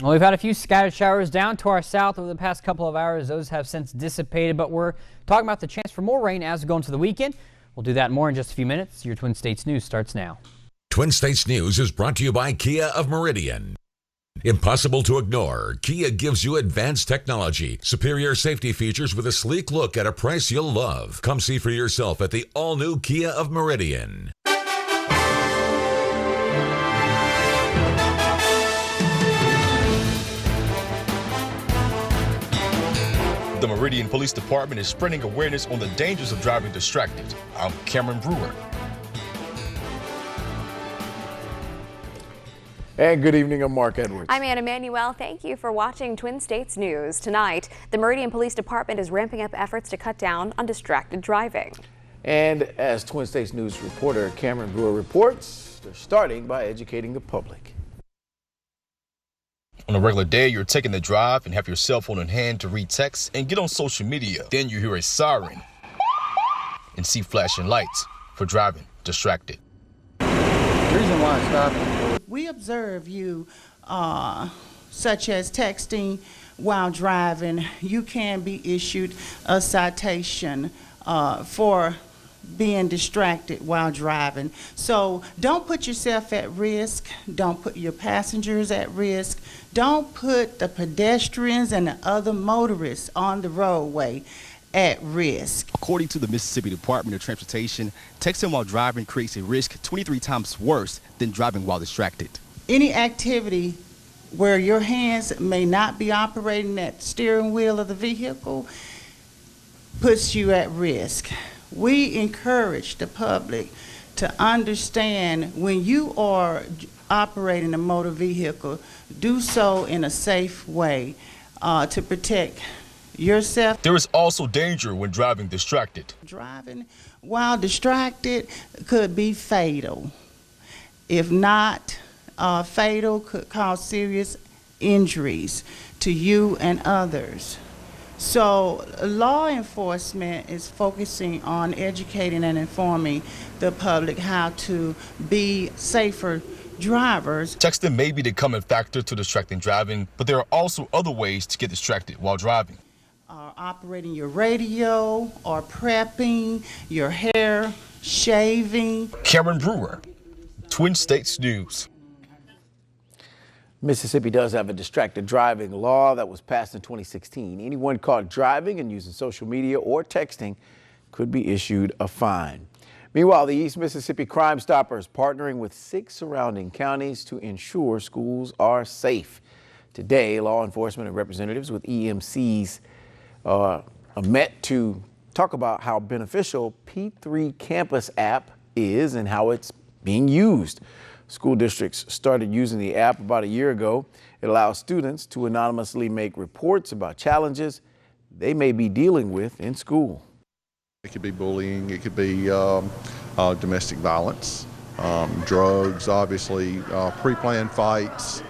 Well, we've had a few scattered showers down to our south over the past couple of hours. Those have since dissipated, but we're talking about the chance for more rain as we go into the weekend. We'll do that more in just a few minutes. Your Twin States News starts now. Twin States News is brought to you by Kia of Meridian. Impossible to ignore, Kia gives you advanced technology, superior safety features with a sleek look at a price you'll love. Come see for yourself at the all-new Kia of Meridian. The Meridian Police Department is spreading awareness on the dangers of driving distracted. I'm Cameron Brewer. And good evening, I'm Mark Edwards. I'm Anna Manuel. Thank you for watching Twin States News. Tonight, the Meridian Police Department is ramping up efforts to cut down on distracted driving. And as Twin States News reporter Cameron Brewer reports, they're starting by educating the public. On a regular day, you're taking the drive and have your cell phone in hand to read text and get on social media. Then you hear a siren and see flashing lights for driving distracted. The reason why I stopped, we observe you, such as texting while driving. You can be issued a citation for being distracted while driving. So don't put yourself at risk. Don't put your passengers at risk. Don't put the pedestrians and the other motorists on the roadway at risk. According to the Mississippi Department of Transportation, texting while driving creates a risk 23 times worse than driving while distracted. Any activity where your hands may not be operating that steering wheel of the vehicle puts you at risk. We encourage the public to understand when you are operating a motor vehicle, do so in a safe way to protect yourself. There is also danger when driving distracted. Driving while distracted could be fatal. If not fatal, could cause serious injuries to you and others. So law enforcement is focusing on educating and informing the public how to be safer drivers. Texting may be the common factor to distracting driving, but there are also other ways to get distracted while driving. Operating your radio or prepping your hair, shaving. Cameron Brewer, Twin States News. Mississippi does have a distracted driving law that was passed in 2016. Anyone caught driving and using social media or texting could be issued a fine. Meanwhile, the East Mississippi Crime Stoppers partnering with 6 surrounding counties to ensure schools are safe. Today, law enforcement and representatives with EMCs met to talk about how beneficial P3 Campus app is and how it's being used. School districts started using the app about a year ago. It allows students to anonymously make reports about challenges they may be dealing with in school. It could be bullying, it could be domestic violence, drugs, obviously, pre-planned fights,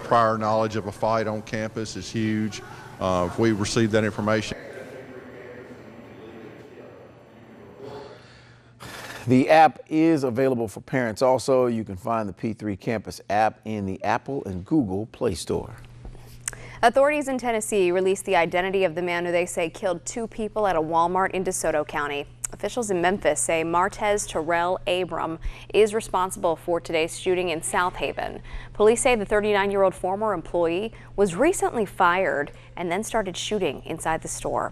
prior knowledge of a fight on campus is huge. If we receive that information. The app is available for parents. Also, you can find the P3 Campus app in the Apple and Google Play Store. Authorities in Tennessee released the identity of the man who they say killed 2 people at a Walmart in DeSoto County. Officials in Memphis say Martez Terrell Abram is responsible for today's shooting in South Haven. Police say the 39-year-old former employee was recently fired and then started shooting inside the store.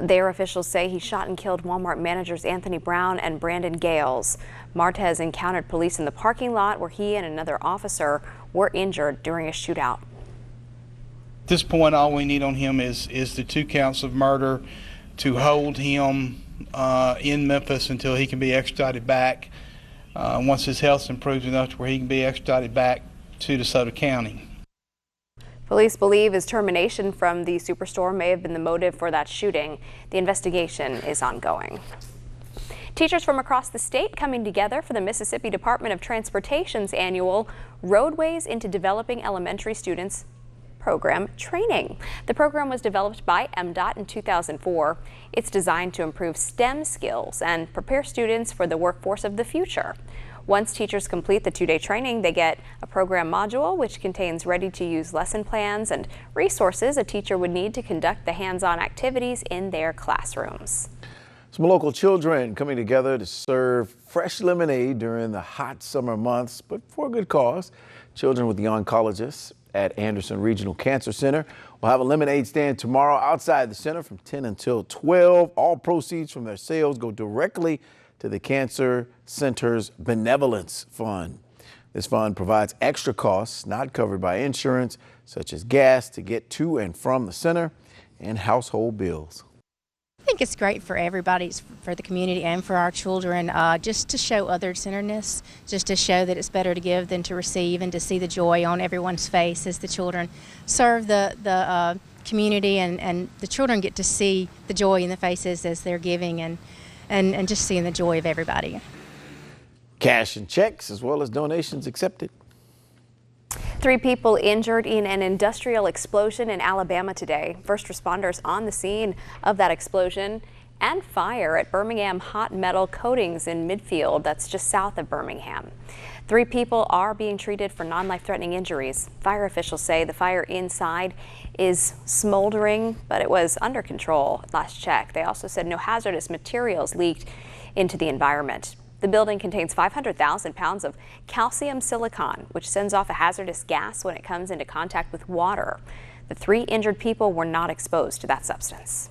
Their officials say he shot and killed Walmart managers Anthony Brown and Brandon Gales. Martez encountered police in the parking lot where he and another officer were injured during a shootout. At this point, all we need on him is the 2 counts of murder, to hold him in Memphis until he can be extradited back. Once his health improves enough to where he can be extradited back to DeSoto County. Police believe his termination from the superstore may have been the motive for that shooting. The investigation is ongoing. Teachers from across the state coming together for the Mississippi Department of Transportation's annual Roadways into Developing Elementary Students program training. The program was developed by MDOT in 2004. It's designed to improve STEM skills and prepare students for the workforce of the future. Once teachers complete the 2-day training, they get a program module which contains ready-to-use lesson plans and resources a teacher would need to conduct the hands-on activities in their classrooms. Some local children coming together to serve fresh lemonade during the hot summer months, but for a good cause. Children with the oncologists at Anderson Regional Cancer Center will have a lemonade stand tomorrow outside the center from 10 until 12. All proceeds from their sales go directly to the Cancer Center's Benevolence Fund. This fund provides extra costs not covered by insurance, such as gas to get to and from the center and household bills. I think it's great for everybody, for the community and for our children, just to show other-centeredness, just to show that it's better to give than to receive, and to see the joy on everyone's face as the children serve the community, and the children get to see the joy in the faces as they're giving, and just seeing the joy of everybody. Cash and checks as well as donations accepted. 3 people injured in an industrial explosion in Alabama today. First responders on the scene of that explosion and fire at Birmingham Hot Metal Coatings in Midfield, that's just south of Birmingham. 3 people are being treated for non-life-threatening injuries. Fire officials say the fire inside is smoldering, but it was under control at last check. They also said no hazardous materials leaked into the environment. The building contains 500,000 pounds of calcium silicon, which sends off a hazardous gas when it comes into contact with water. The 3 injured people were not exposed to that substance.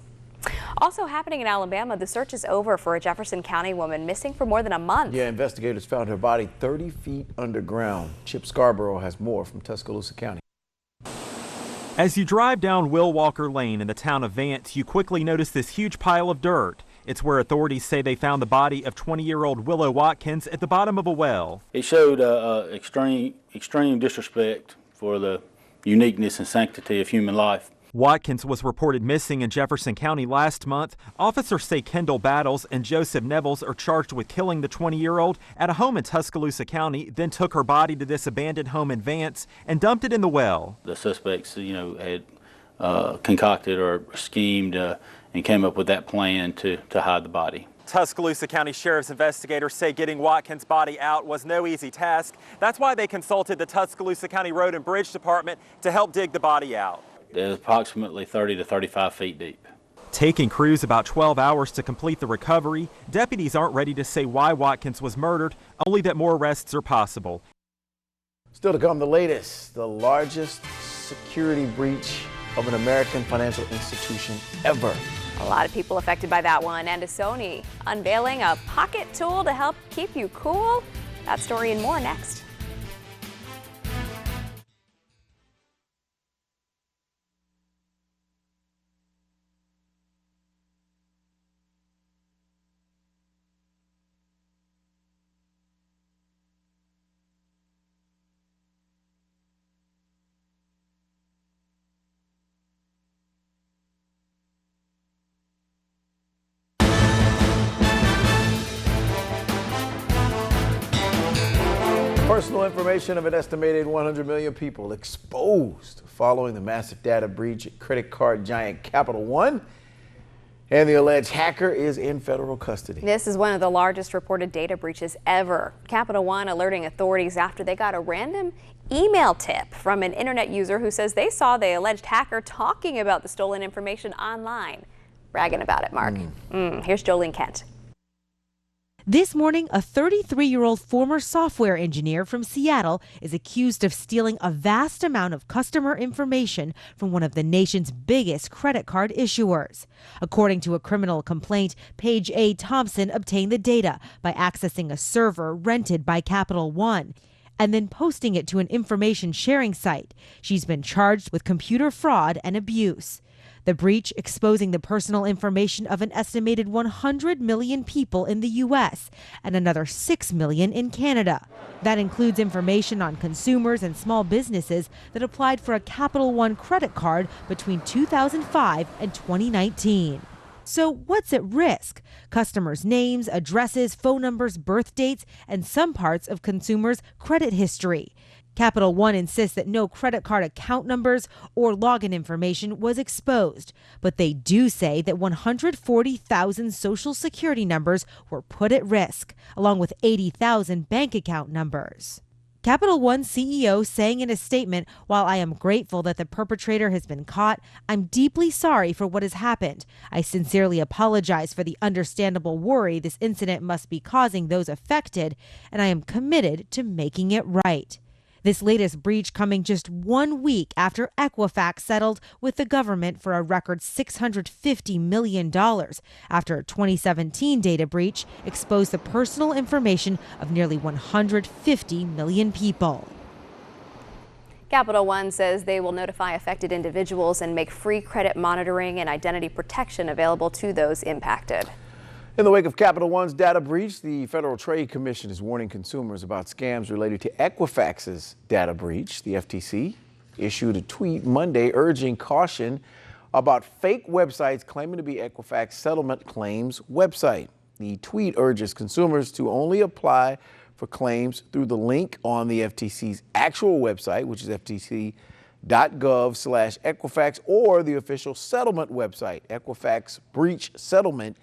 Also happening in Alabama, the search is over for a Jefferson County woman missing for more than a month. Yeah, investigators found her body 30 feet underground. Chip Scarborough has more from Tuscaloosa County. As you drive down Will Walker Lane in the town of Vance, you quickly notice this huge pile of dirt. It's where authorities say they found the body of 20-year-old Willow Watkins at the bottom of a well. It showed extreme disrespect for the uniqueness and sanctity of human life. Watkins was reported missing in Jefferson County last month. Officers say Kendall Battles and Joseph Nevels are charged with killing the 20-year-old at a home in Tuscaloosa County, then took her body to this abandoned home in Vance and dumped it in the well. The suspects, had concocted or schemed and came up with that plan to hide the body. Tuscaloosa County Sheriff's investigators say getting Watkins' body out was no easy task. That's why they consulted the Tuscaloosa County Road and Bridge Department to help dig the body out. It's approximately 30 to 35 feet deep. Taking crews about 12 hours to complete the recovery, deputies aren't ready to say why Watkins was murdered, only that more arrests are possible. Still to come, the latest, the largest security breach of an American financial institution ever. A lot of people affected by that one, and a Sony unveiling a pocket tool to help keep you cool. That story and more next. Personal information of an estimated 100 million people exposed following the massive data breach at credit card giant Capital One. And the alleged hacker is in federal custody. This is one of the largest reported data breaches ever. Capital One alerting authorities after they got a random email tip from an internet user who says they saw the alleged hacker talking about the stolen information online. Bragging about it, Mark. Here's Jolene Kent. This morning, a 33-year-old former software engineer from Seattle is accused of stealing a vast amount of customer information from one of the nation's biggest credit card issuers. According to a criminal complaint, Paige A. Thompson obtained the data by accessing a server rented by Capital One and then posting it to an information sharing site. She's been charged with computer fraud and abuse. The breach exposing the personal information of an estimated 100 million people in the U.S. and another 6 million in Canada. That includes information on consumers and small businesses that applied for a Capital One credit card between 2005 and 2019. So what's at risk? Customers' names, addresses, phone numbers, birth dates, and some parts of consumers' credit history. Capital One insists that no credit card account numbers or login information was exposed, but they do say that 140,000 Social Security numbers were put at risk, along with 80,000 bank account numbers. Capital One CEO saying in a statement, "While I am grateful that the perpetrator has been caught, I'm deeply sorry for what has happened. I sincerely apologize for the understandable worry this incident must be causing those affected, and I am committed to making it right." This latest breach coming just 1 week after Equifax settled with the government for a record $650 million after a 2017 data breach exposed the personal information of nearly 150 million people. Capital One says they will notify affected individuals and make free credit monitoring and identity protection available to those impacted. In the wake of Capital One's data breach, the Federal Trade Commission is warning consumers about scams related to Equifax's data breach. The FTC issued a tweet Monday urging caution about fake websites claiming to be Equifax settlement claims website. The tweet urges consumers to only apply for claims through the link on the FTC's actual website, which is ftc.gov/Equifax, or the official settlement website, EquifaxBreachSettlement.com.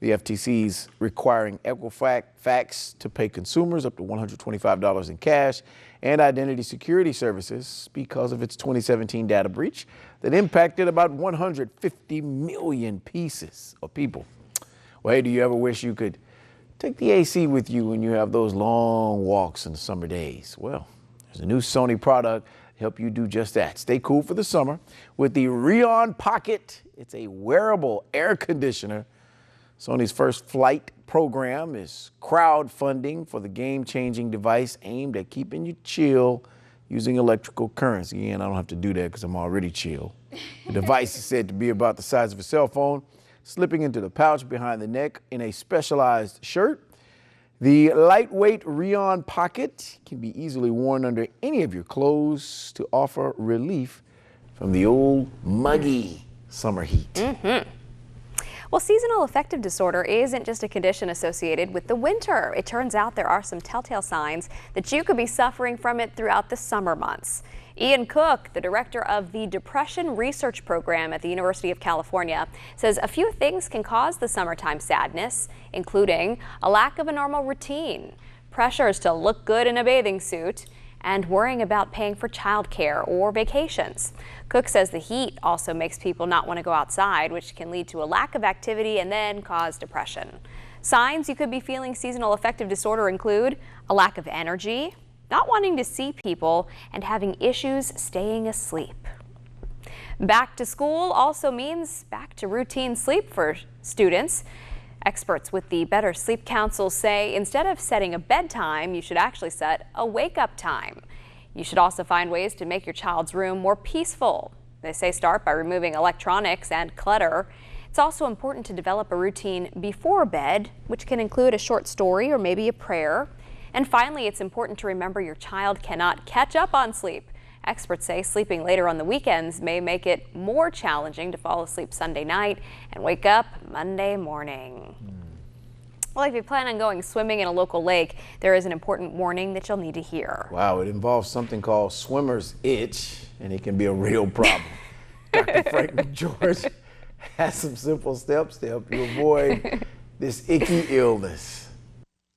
The FTC's requiring Equifax to pay consumers up to $125 in cash and identity security services because of its 2017 data breach that impacted about 150 million people. Well, hey, do you ever wish you could take the AC with you when you have those long walks in the summer days? Well, there's a new Sony product to help you do just that. Stay cool for the summer with the Reon Pocket. It's a wearable air conditioner. Sony's first flight program is crowdfunding for the game-changing device aimed at keeping you chill using electrical currents. Again, I don't have to do that because I'm already chill. The device is said to be about the size of a cell phone, slipping into the pouch behind the neck in a specialized shirt. The lightweight Reon Pocket can be easily worn under any of your clothes to offer relief from the old muggy summer heat. Well, seasonal affective disorder isn't just a condition associated with the winter. It turns out there are some telltale signs that you could be suffering from it throughout the summer months. Ian Cook, the director of the Depression Research Program at the University of California, says a few things can cause the summertime sadness, including a lack of a normal routine, pressures to look good in a bathing suit, and worrying about paying for childcare or vacations. Cook says the heat also makes people not want to go outside, which can lead to a lack of activity and then cause depression. Signs you could be feeling seasonal affective disorder include a lack of energy, not wanting to see people, and having issues staying asleep. Back to school also means back to routine sleep for students. Experts with the Better Sleep Council say instead of setting a bedtime, you should actually set a wake-up time. You should also find ways to make your child's room more peaceful. They say start by removing electronics and clutter. It's also important to develop a routine before bed, which can include a short story or maybe a prayer. And finally, it's important to remember your child cannot catch up on sleep. Experts say sleeping later on the weekends may make it more challenging to fall asleep Sunday night and wake up Monday morning. Well, if you plan on going swimming in a local lake, there is an important warning that you'll need to hear. Wow, it involves something called swimmer's itch, and it can be a real problem. Dr. Frank McGeorge has some simple steps to help you avoid this icky illness.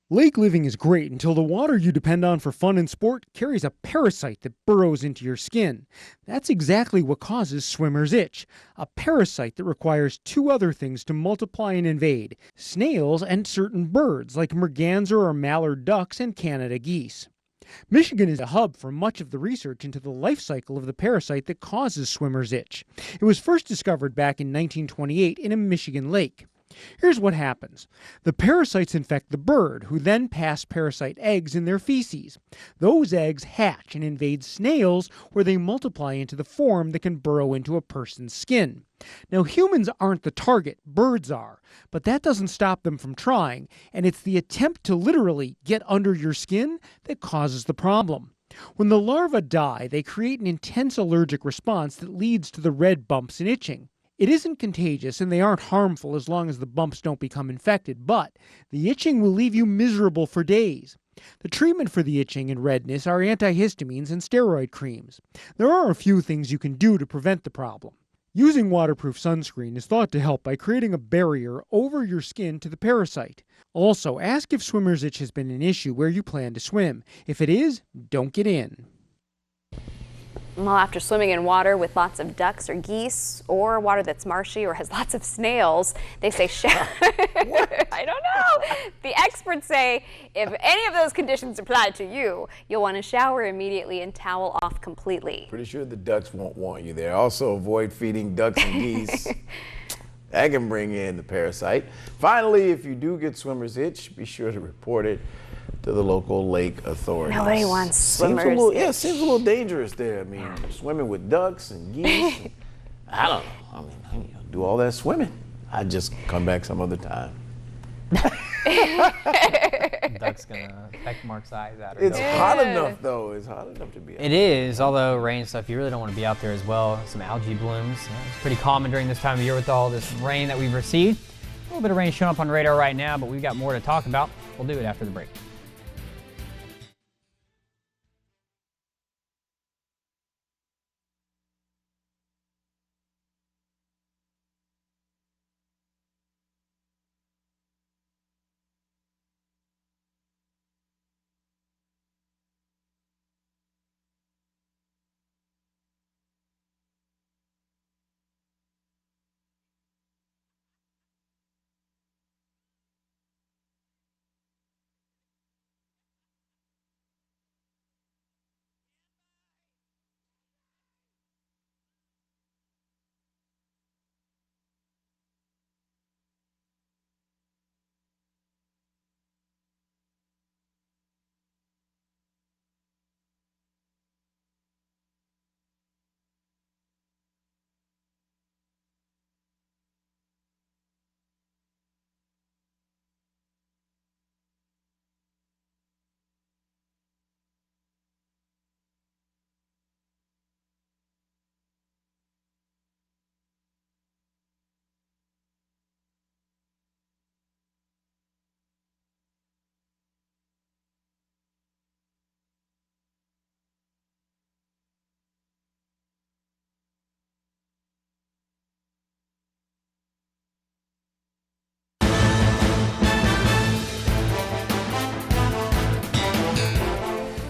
Lake living is great until the water you depend on for fun and sport carries a parasite that burrows into your skin. That's exactly what causes swimmer's itch, a parasite that requires two other things to multiply and invade: snails and certain birds like merganser or mallard ducks and Canada geese. Michigan is a hub for much of the research into the life cycle of the parasite that causes swimmer's itch. It was first discovered back in 1928 in a Michigan lake. Here's what happens. The parasites infect the bird, who then pass parasite eggs in their feces. Those eggs hatch and invade snails, where they multiply into the form that can burrow into a person's skin. Now, humans aren't the target, birds are, but that doesn't stop them from trying, and it's the attempt to literally get under your skin that causes the problem. When the larvae die, they create an intense allergic response that leads to the red bumps and itching. It isn't contagious and they aren't harmful as long as the bumps don't become infected, but the itching will leave you miserable for days. The treatment for the itching and redness are antihistamines and steroid creams. There are a few things you can do to prevent the problem. Using waterproof sunscreen is thought to help by creating a barrier over your skin to the parasite. Also, ask if swimmer's itch has been an issue where you plan to swim. If it is, don't get in. Well, after swimming in water with lots of ducks or geese, or water that's marshy or has lots of snails, they say shower. I don't know. The experts say if any of those conditions apply to you, you'll want to shower immediately and towel off completely. Pretty sure the ducks won't want you there. Also, avoid feeding ducks and geese. That can bring in the parasite. Finally, if you do get swimmer's itch, be sure to report it to the local lake authorities. Nobody wants swimmer's itch. Yeah, it seems a little dangerous there. I mean, swimming with ducks and geese. I don't know. I mean, do all that swimming. I'd just come back some other time. That's gonna affect Mark's eyes out. It's hot enough, though. It's hot enough to be out. It is, although rain stuff, you really don't want to be out there as well. Some algae blooms. It's pretty common during this time of year with all this rain that we've received. A little bit of rain showing up on radar right now, but we've got more to talk about. We'll do it after the break.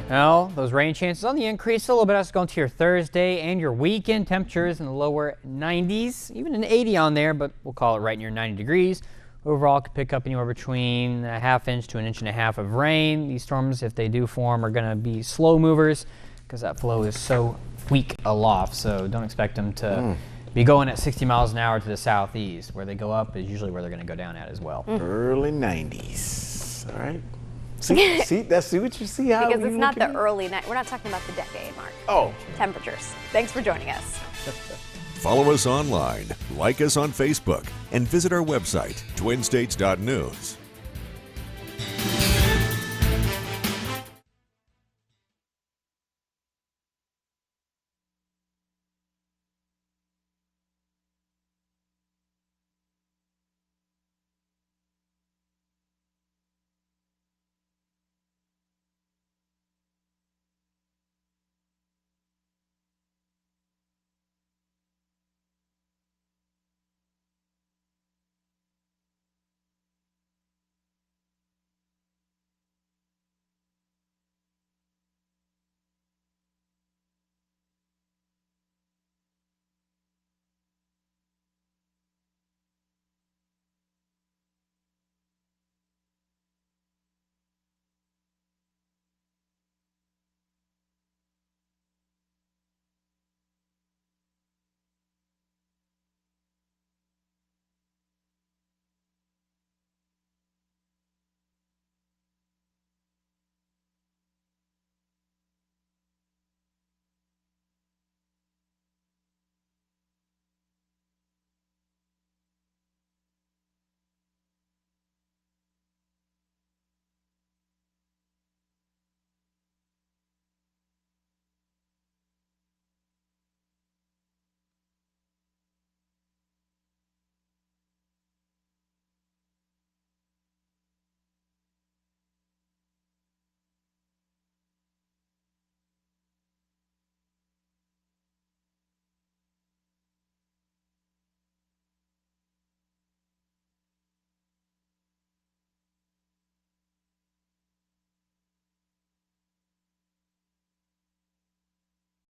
Well, those rain chances on the increase a little bit as going to your Thursday and your weekend. Temperatures in the lower 90s, even an 80 on there, but we'll call it right near 90 degrees. Overall, could pick up anywhere between a ½ inch to an inch and a half of rain. These storms, if they do form, are going to be slow movers because that flow is so weak aloft. So don't expect them to be going at 60 miles an hour to the southeast. Where they go up is usually where they're going to go down at as well. Early 90s. All right. See what you see? How because it's not the early night. We're not talking about the decade, Mark. Oh. Temperatures. Thanks for joining us. Follow us online, like us on Facebook, and visit our website, twinstates.news.